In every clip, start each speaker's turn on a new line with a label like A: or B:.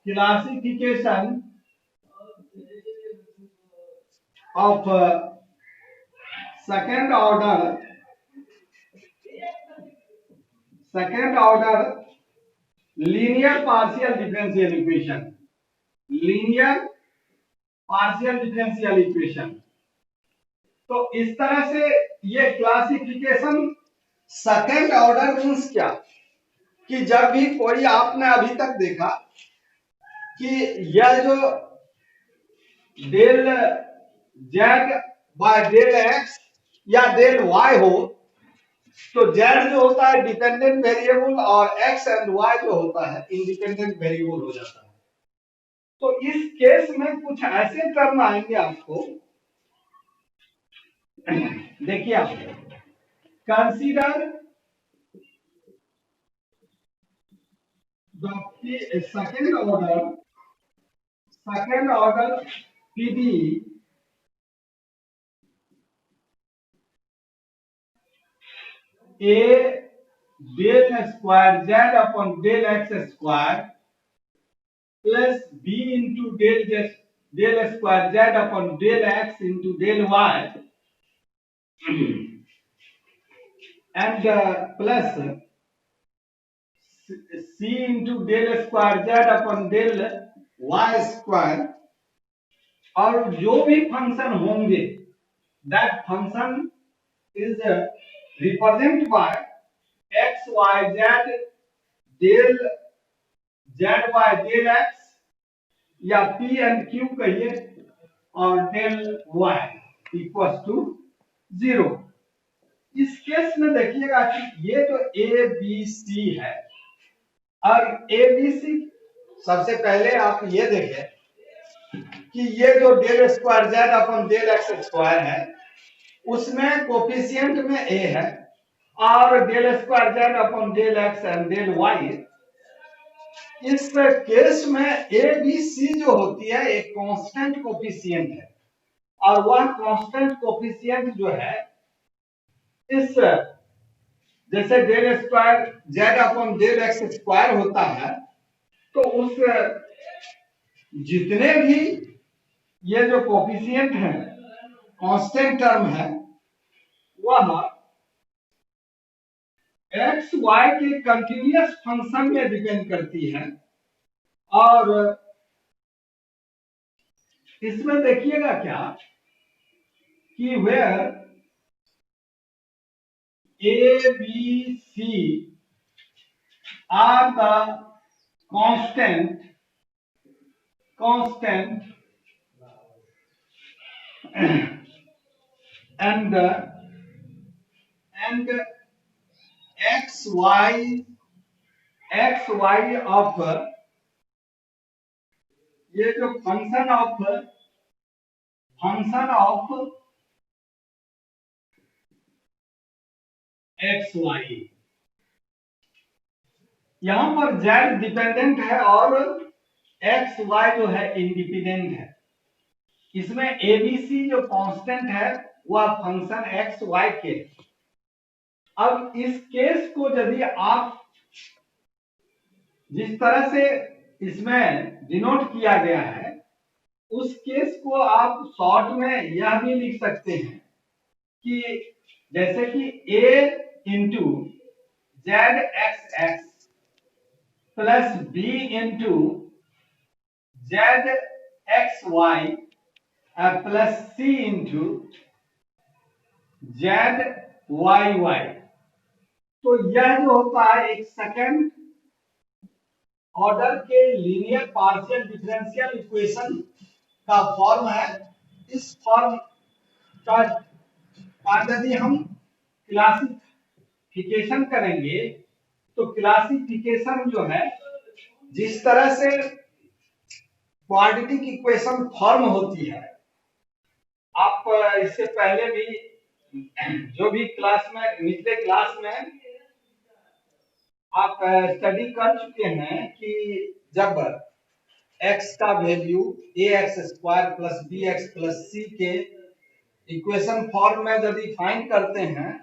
A: classification of second order linear partial differential equation, linear partial differential equation। तो इस तरह से ये क्लासिफिकेशन सेकेंड ऑर्डर मीन्स क्या, कि जब भी कोई आपने अभी तक देखा कि यह जो del Z by del X या डेल वाई हो, तो जेड जो होता है डिपेंडेंट वेरिएबल और एक्स एंड वाई जो होता है इंडिपेंडेंट वेरिएबल हो जाता है। तो इस केस में कुछ ऐसे टर्म आएंगे आपको, देखिए आप consider the second order PD A del square Z upon del X square plus B into del square Z upon del X into del Y and plus c into del square z upon del y square, और जो भी function होंगे that function is represented by x y z del z y del x या p and q कहिए और del y equals to 0। इस case में देखिएगा कि ये जो ए बी सी है, और ए बी सी सबसे पहले आप ये देखें कि ये जो del square Z upon del X square है उसमें कोफिशिएंट में ए है, और del square Z upon del X and del Y, इस केस में ए बी सी जो होती है एक कांस्टेंट कोफिशिएंट है, और वह कांस्टेंट कोफिशिएंट जो है इस जैसे del square Z upon del X square होता है, तो उस जितने भी ये जो कोफिशिएंट है कांस्टेंट टर्म है वह एक्स वाई के कंटिन्यूअस फंक्शन में डिपेंड करती है। और इसमें देखिएगा क्या कि where A, B, C are the constant and x y of ये जो फंक्शन ऑफ एक्स वाई, यहां पर z डिपेंडेंट है और एक्स वाई जो है इंडिपेंडेंट है। इसमें एबीसी जो कांस्टेंट है वह फंक्शन एक्स वाई के। अब इस केस को यदि आप जिस तरह से इसमें डिनोट किया गया है उस केस को आप शॉर्ट में यह भी लिख सकते हैं कि जैसे कि a into Z X X plus b into Z X Y plus c into Z Y Y. तो यह जो होता है एक सेकंड ऑर्डर के लीनियर पार्शियल डिफरेंशियल इक्वेशन का फॉर्म है। इस फॉर्म का यदि हम क्लासिफिकेशन करेंगे तो क्लासिफिकेशन जो है जिस तरह से क्वाड्रेटिक इक्वेशन फॉर्म होती है, आप इससे पहले भी जो भी क्लास में निचले क्लास में आप स्टडी कर चुके हैं कि जब x का value ax square plus bx plus c के इक्वेशन फॉर्म में यदि फाइंड करते हैं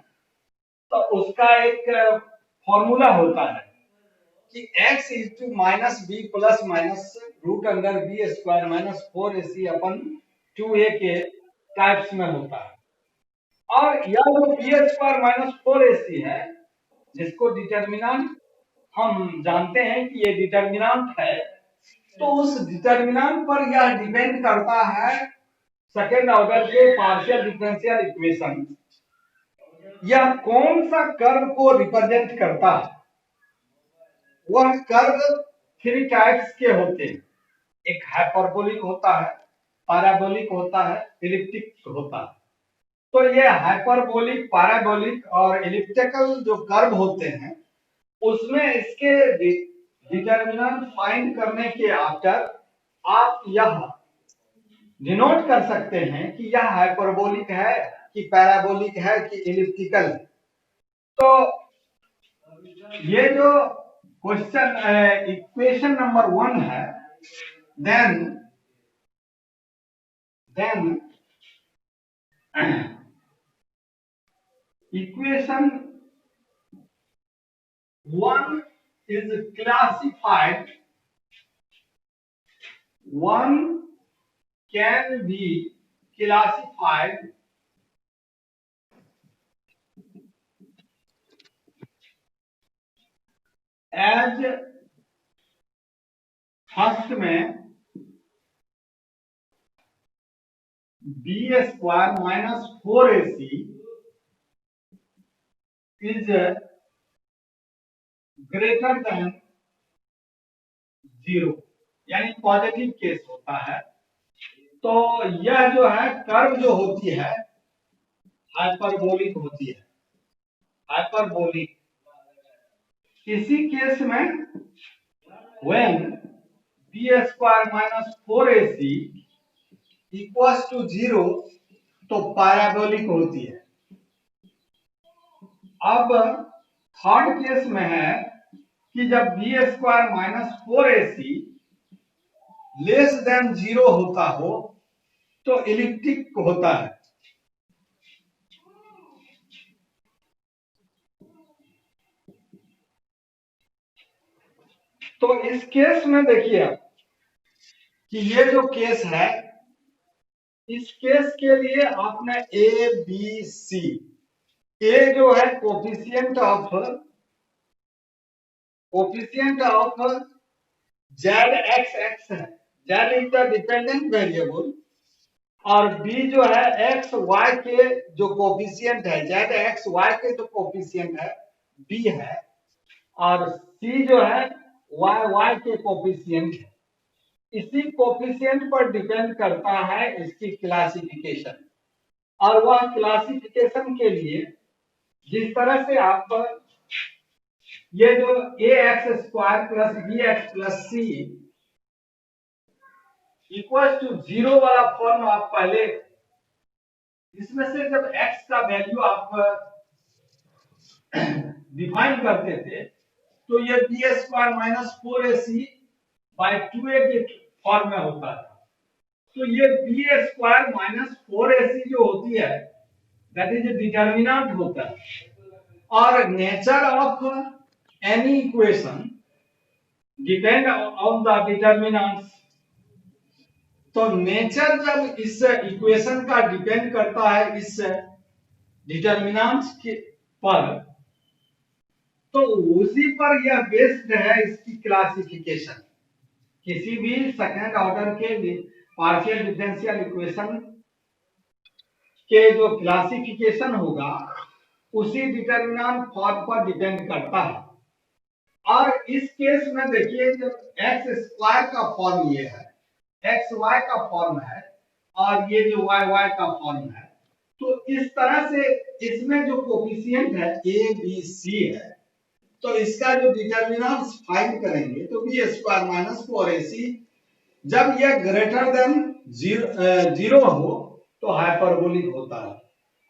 A: तो उसका एक फॉर्मूला होता है कि x is to minus B plus minus root under B square minus 4ac upon 2a के टाइप्स में होता है। और यह जो बी स्क्वायर माइनस 4ac है, जिसको डिटर्मिनेंट हम जानते हैं कि ये डिटर्मिनेंट है, तो उस डिटर्मिनेंट पर यह डिपेंड करता है सेकेंड ऑर्डर के पार्शियल डिफरेंशियल इक्वेशन यह कौन सा कर्व को रिप्रेजेंट करता है। वह कर्व 3 टाइप्स के होते हैं। एक हाइपरबोलिक होता है, पैराबोलिक होता है, एलिप्टिक होता है। तो ये हाइपरबोलिक, पैराबोलिक और एलिप्टिकल जो कर्व होते हैं, उसमें इसके डिटर्मिनेंट फाइंड करने के आफ्टर आप यह डिनोट कर सकते हैं कि यह हाइपरबोलिक है कि पैराबोलिक है कि एलिप्टिकल है। तो ये जो क्वेश्चन इक्वेशन नंबर 1 है, then equation 1 is classified, 1 can be classified as first में B square minus 4ac is greater than 0, यानी पॉजिटिव केस होता है। तो यह जो है कर्व जो होती है हाइपरबोलिक होती है, हाइपरबोलिक। इसी केस में when B square minus 4ac equals to 0 तो पैराबोलिक होती है। अब थर्ड केस में है कि जब B square minus 4ac less than 0 होता हो तो एलिप्टिक होता है। तो इस केस में देखिए कि ये जो केस है, इस केस के लिए आपने ए बी सी, ए जो है coefficient of Z X X है, Z is the dependent variable, और बी जो है एक्स वाई के जो कोफिशिएंट है, जेड एक्स वाई के जो कोफिशिएंट है बी है, और सी जो है वाई वाई के कोफिशिएंट है। इसी कोफिशिएंट पर डिपेंड करता है इसकी क्लासिफिकेशन, और वह क्लासिफिकेशन के लिए जिस तरह से आप ये जो A X square plus B X plus C equal to 0 वाला फॉर्म आप पहले, इसमें से जब x का वैल्यू आप डिफाइन करते थे तो ये B square minus 4ac bye 2a के फॉर्म में होता था। तो ये बी स्क्वायर माइनस 4ac जो होती है दैट इज डिटर्मिनेंट होता है, और nature of any equation depend on the determinants. तो नेचर जब इस इक्वेशन का डिपेंड करता है इस डिटर्मिनेंट्स के पर, तो उसी पर यह बेस्ड है इसकी क्लासिफिकेशन। किसी भी सेकंड ऑर्डर के पार्शियल डिफरेंशियल इक्वेशन के जो क्लासिफिकेशन होगा उसी डिटर्मिनेंट फॉर्म पर डिपेंड करता है। और इस केस में देखिए जब एक्स स्क्वायर का फॉर्म ये है, एक्स वाई का फॉर्म है, और ये जो वाई वाई का फॉर्म है, तो इस तरह से इसमें जो कोफिशिएंट है ए बी सी है, तो इसका जो डिटर्मिनेंट्स फाइंड करेंगे तो बी स्क्वायर माइनस 4ac जब यह ग्रेटर देन 0 हो तो हाइपरबोलिक होता है,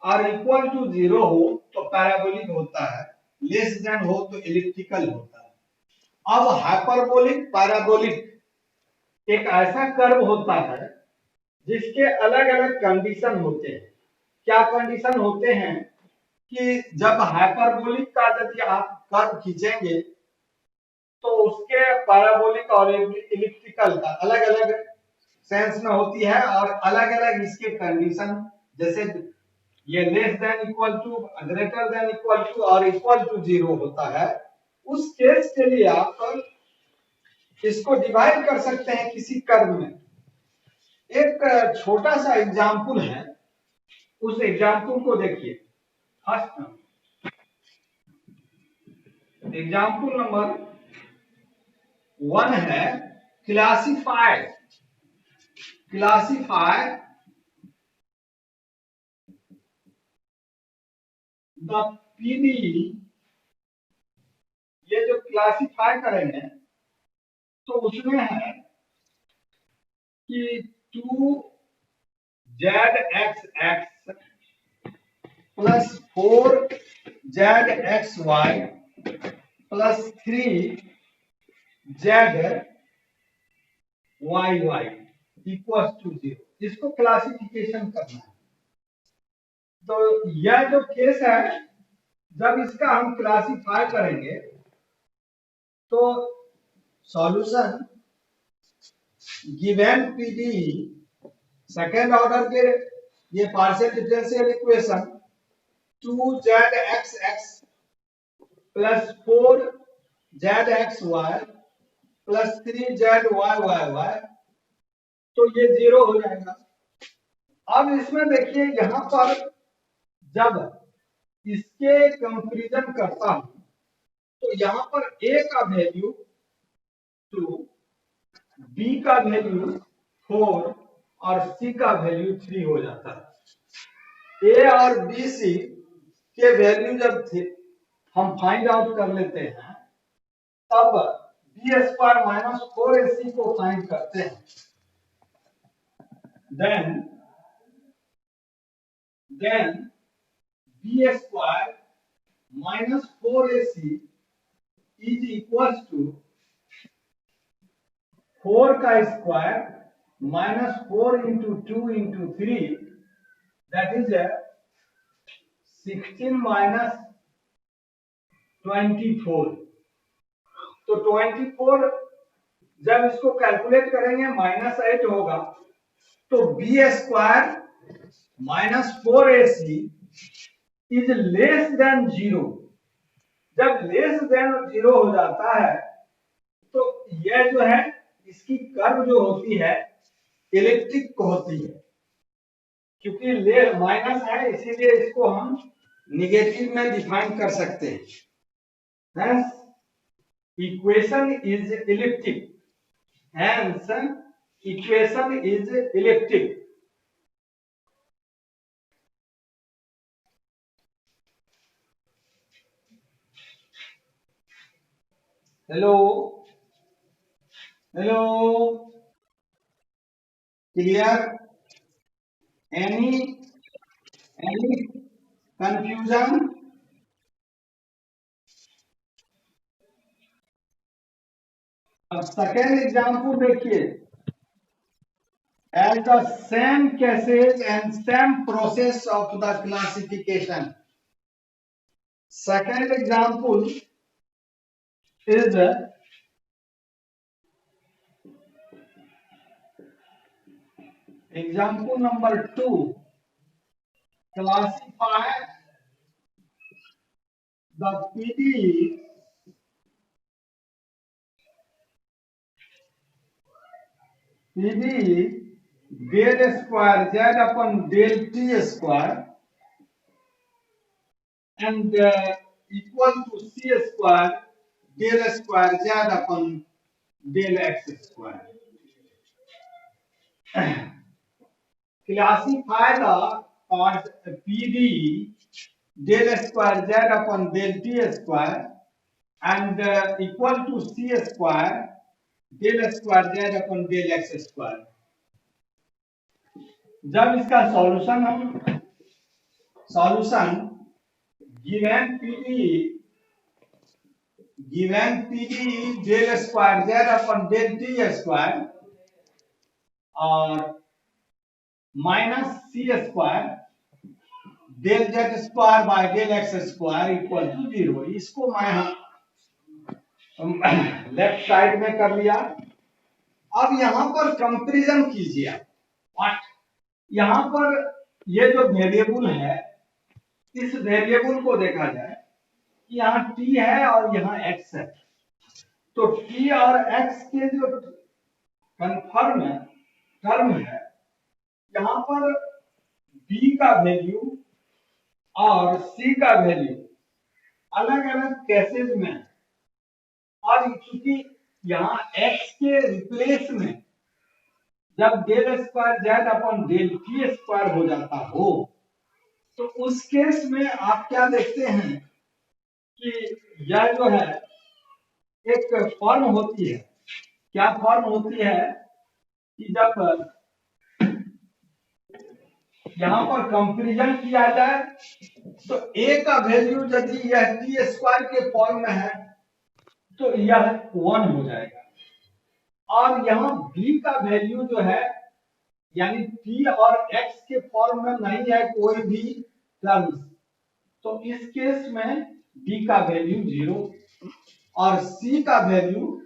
A: और इक्वल टू 0 हो तो पैराबोलिक होता है, लेस देन हो तो एलिप्टिकल होता है। अब हाइपरबोलिक पैराबोलिक एक ऐसा कर्व होता है जिसके अलग अलग कंडीशन होते हैं। क्या कंडीशन होते हैं कि जब हाइपरबोलिक का यदि आप कर्व खींचेंगे तो उसके पैराबोलिक और इलिप्टिकल का अलग अलग सेंस में होती है और अलग अलग इसके कंडीशन, जैसे ये less than equal to, greater than equal to और इक्वल टू 0 होता है, उस केस के लिए आप इसको डिवाइड कर सकते हैं किसी कर्व में। एक छोटा सा एग्जाम्पल है, उस एग्जाम्पल को देखिए। फर्स्ट एग्जाम्पल नंबर 1 है, क्लासिफाई द पीडी। ये जो क्लासिफाई करेंगे तो उसमें है कि 2zxx plus 4zxy plus 3zyyy equals to 0, इसको क्लासिफिकेशन करना है। तो यह जो केस है, जब इसका हम क्लासिफाई करेंगे तो solution given PD second order के ये partial differential equation 2zxx plus 4zxy plus 3zyy, तो ये 0 हो जाएगा। अब इसमें देखिए, यहां पर जब इसके कंपैरिजन करता हूं तो यहां पर a का वैल्यू 2, b का वैल्यू 4 और c का वैल्यू 3 हो जाता है। a और b c के वैल्यू जब हम फाइंड आउट कर लेते हैं, तब b स्क्वायर माइनस 4ac को फाइंड करते हैं। then b square minus 4ac is equals to 4 का square minus 4 into 2 into 3, that is 16 minus 24। तो 24 जब इसको कैलकुलेट करेंगे -8 होगा, तो b square minus 4ac is less than 0। जब लेस देन 0 हो जाता है तो यह जो है, इसकी कर्व जो होती है इलिप्टिक होती है। क्योंकि ले माइनस है, इसीलिए इसको हम निगेटिव में डिफाइन कर सकते हैं। Hence, equation is elliptic. Hence, equation is elliptic. Hello, hello, clear? Any confusion? अब सेकेंड एग्जाम्पल देखिए। As the same cases and same process of the classification. Second example is example number 2. Classify the PD del square z upon del t square and equal to c square del square z upon del x square. Classify the part PD del square z upon del t square and equal to c square del square z upon del x square. जब इसका solution given PD del square Z upon del T square और minus C square del Z square by del X square equal to 0, इसको मैं left side में कर लिया। अब यहां पर कंपैरिजन कीजिए आप। व्हाट, यहां पर ये जो वेरिएबल है, इस वेरिएबल को देखा जाए कि यहाँ t है और यहाँ x है, तो t और x के जो कन्फर्म टर्म है, यहाँ पर b का वैल्यू और c का वैल्यू अलग अलग केसेस में है। और चूंकि यहाँ x के रिप्लेस में जब del square Z upon del T square हो जाता हो, तो उस केस में आप क्या देखते हैं कि यह जो है एक फॉर्म होती है। क्या फॉर्म होती है कि जब यहां पर कंपैरिजन किया जाए तो a का वैल्यू यदि यह टी स्क्वायर के फॉर्म में है तो यह 1 हो जाएगा, और यहाँ b का वैल्यू जो है यानी t और x के फॉर्म में नहीं है कोई भी टर्म्स, तो इस केस में b का वैल्यू 0 और c का वैल्यू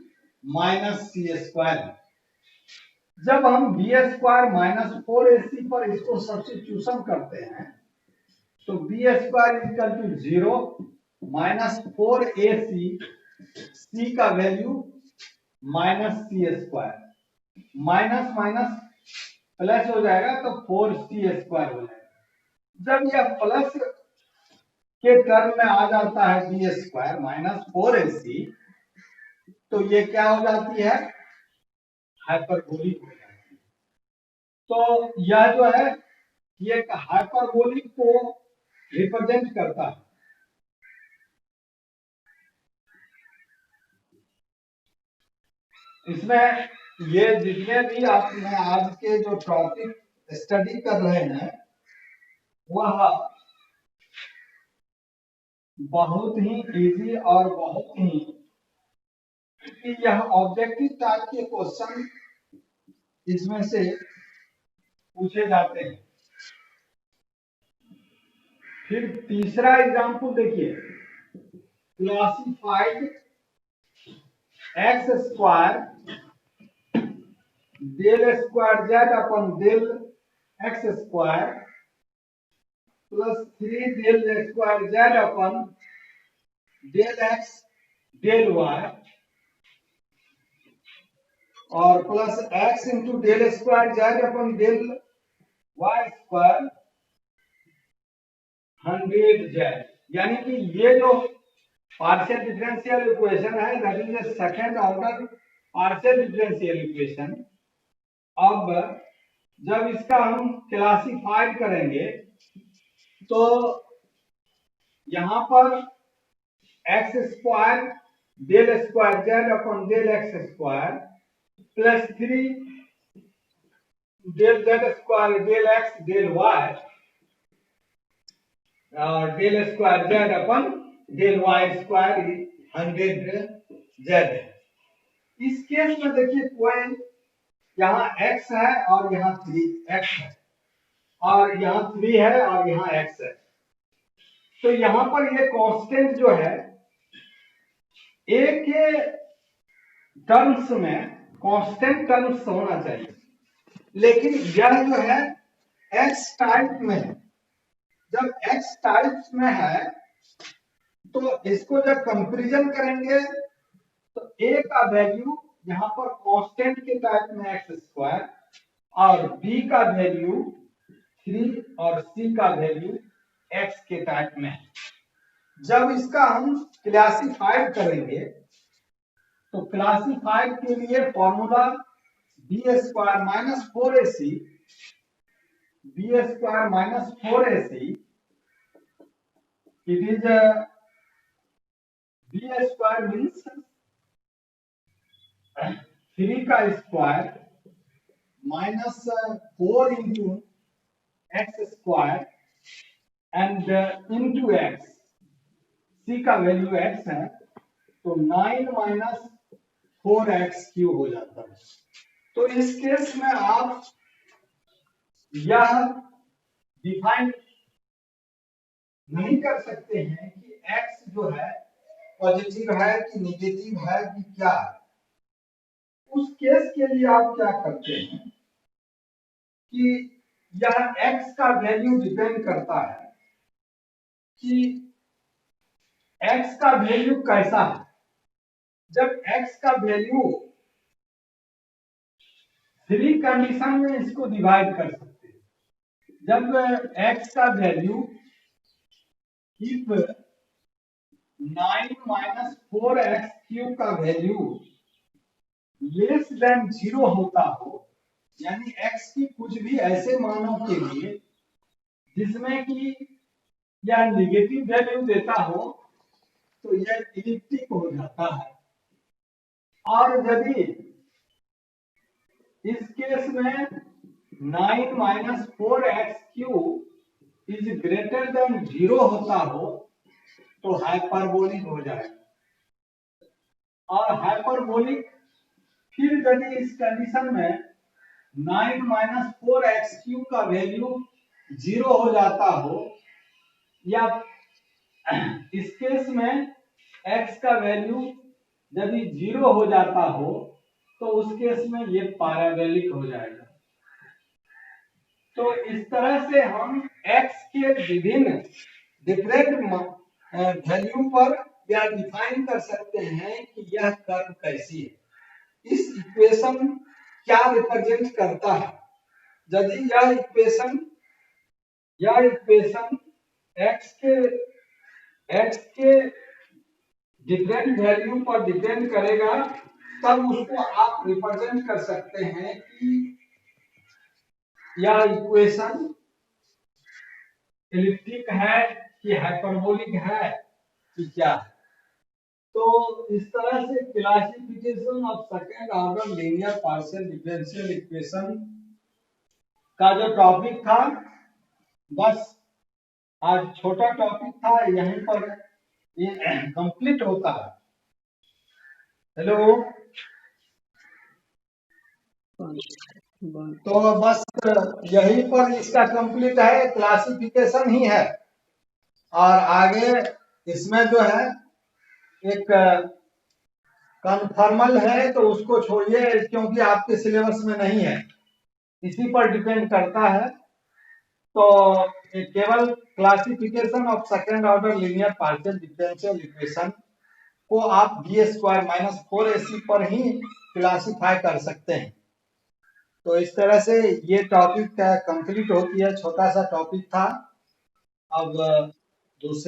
A: माइनस सी स्क्वायर है। जब हम बी स्क्वायर माइनस 4ac पर इसको सब्स्टिट्यूशन करते हैं तो B square equal to 0 minus 4ac, c का value minus C square, minus minus plus हो जाएगा तो 4c स्क्वायर हो जाएगा। जब यह प्लस के टर्म में आ जाता है बी स्क्वायर माइनस 4ac, तो ये क्या हो जाती है, हाइपरबोलिक हो जाती है। तो यह जो है ये एक हाइपरबोलिक को रिप्रेजेंट करता है। इसमें ये जितने भी आपने आज के जो टॉपिक स्टडी कर रहे हैं वह बहुत ही इजी और बहुत ही, यह ऑब्जेक्टिव टाइप के क्वेश्चन इसमें से पूछे जाते हैं। फिर तीसरा एग्जांपल देखिए, classified X square del square Z upon del X square plus 3 del square Z upon del X del Y और plus X into del square Z upon del Y square 100 Z. यानी कि ये जो partial differential equation है that is a second order partial differential equation. अब जब इसका हम क्लासिफाइड करेंगे तो यहां पर X square del square Z upon del X square plus 3 del Z square del X del Y और del square Z upon del Y square 100 Z है। इस केस में देखिए कोई यहाँ x है और यहाँ 3x है और यहाँ 3 है और यहाँ x है, तो यहाँ पर ये कांस्टेंट जो है a के टर्म्स में कांस्टेंट टर्म्स होना चाहिए, लेकिन यह जो है x टाइप में है। जब x टाइप में है तो इसको जब कंपैरिजन करेंगे तो a का वैल्यू यहाँ पर कांस्टेंट के टाइप में एक्स स्क्वायर और b का वैल्यू 3 और c का वैल्यू x के टाइप में है। जब इसका हम क्लासिफाइड करेंगे तो क्लासिफाइड के लिए formula B square minus 4ac, B square minus 4ac, it is B square means 3 का square minus 4 into X square and into X, C का वैल्यू x है तो 9 माइनस 4x क्यूब हो जाता है। तो इस केस में आप यह डिफाइन नहीं कर सकते हैं कि x जो है पॉजिटिव है कि निगेटिव है कि क्या है, उस केस के लिए आप क्या करते हैं कि यह x का वैल्यू डिपेंड करता है कि x का वैल्यू कैसा है। जब x का वैल्यू 3 कंडीशन में इसको डिवाइड कर सकते हैं। जब x का value if 9 minus 4x cube का वैल्यू लेस देन 0 होता हो, यानी x की कुछ भी ऐसे मानों के लिए जिसमें कि यह निगेटिव वैल्यू देता हो, तो यह इलिप्टिक हो जाता है। और यदि इस केस में 9 minus 4x cube is greater than 0 होता हो तो हाइपरबोलिक हो जाएगा। और हाइपरबोलिक फिर यदि इस कंडीशन में 9 माइनस 4x क्यूब का वैल्यू 0 हो जाता हो, या इस केस में x का वैल्यू यदि 0 हो जाता हो तो उस केस में ये पैराबोलिक हो जाएगा। तो इस तरह से हम x के विभिन्न डिफरेंट वैल्यू पर या डिफाइन कर सकते हैं कि यह कर्व कैसी है, इस इक्वेशन क्या रिप्रेजेंट करता है। यदि यह इक्वेशन x के डिफरेंट वैल्यू पर डिपेंड करेगा, तब उसको आप रिप्रेजेंट कर सकते हैं कि यह इक्वेशन एलिप्टिक है कि हाइपरबोलिक है कि क्या है। तो इस तरह से classification of second order linear partial differential equation का जो टॉपिक था, बस आज छोटा टॉपिक था, यहीं पर ये कंप्लीट होता है। हेलो, तो बस यहीं पर इसका कंप्लीट है, क्लासिफिकेशन ही है। और आगे इसमें जो है एक कन्फर्मल है, तो उसको छोड़िए क्योंकि आपके सिलेबस में नहीं है, इसी पर डिपेंड करता है। तो केवल classification of second order linear partial differential equation को आप b² माइनस 4ac पर ही क्लासिफाई कर सकते हैं। तो इस तरह से ये टॉपिक कंप्लीट होती है, छोटा सा टॉपिक था। अब दूसरे